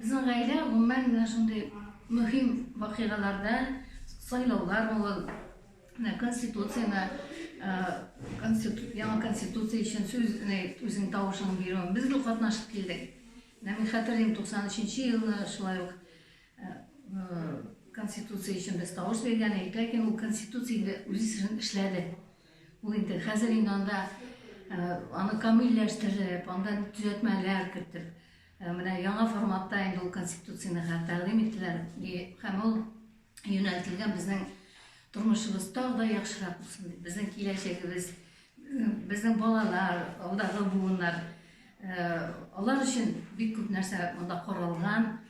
Bizim gaile gümmen şimdi mühim vakıgalarda sayılavlar ol, konstitutsiyana yana konstitusiya için özün tavışını veriyorum. Biz de katnaşıp geldik. Ben hatırlayayım 93. yılda şulay yok. Konstitusiya için biz tavuş vergen ekleyken o konstitusiyada özü işledi. Bu indi hazır indanda onu kamilleştirip, ondan düzeltmeler kirtip, yana formatta indi o konstitusiyani taqdim ettiler. Hem ol yöneltilgen bizden turmuşumuz da yaxşırak olsun. Bizden geleceğimiz, bizden balalar, alдағы buğunlar, onlar için büyük köp narsa onda koralgan,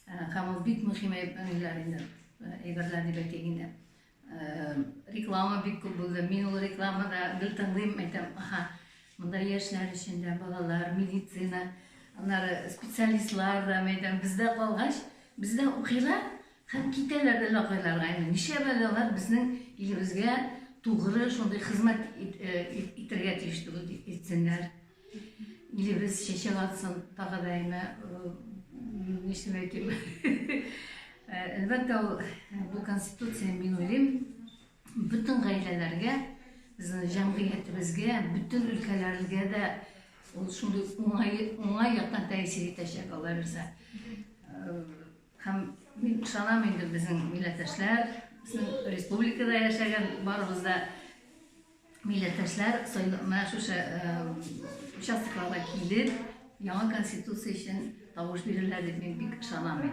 hem o büyük mühim eyberler deb aytayın. Reklama büyük köp buldu. Men o reklamada bir tanıyım aytam. Aha, bunda yaşlar içinde balalar, meditsina, onlar spesialistlar da aytam. Bizde kalgaç, bizde okuylar, hem kitelerde lakaylar aynı. Nişe balalar bizden ilimizge tuğrı şunday hizmet itirge tiştiği etsinler. İlimiz şeşe atsın, tağdayma, nişte aytayım. Elbette bu konstitusiya men oylayım, bütün gailelerge, bizning jamgiyatimizga, bütün ülkelerge de şunday oңай yaqdan ta'sir etacak olabilsa. Hem men ishonaman endi bizning millatdoshlar, bizning respublikada yashagan baribizda millatdoshlar mana shu участокларга kelib, yangi konstitusiya uchun tavush beriladi deb men bek ishonaman.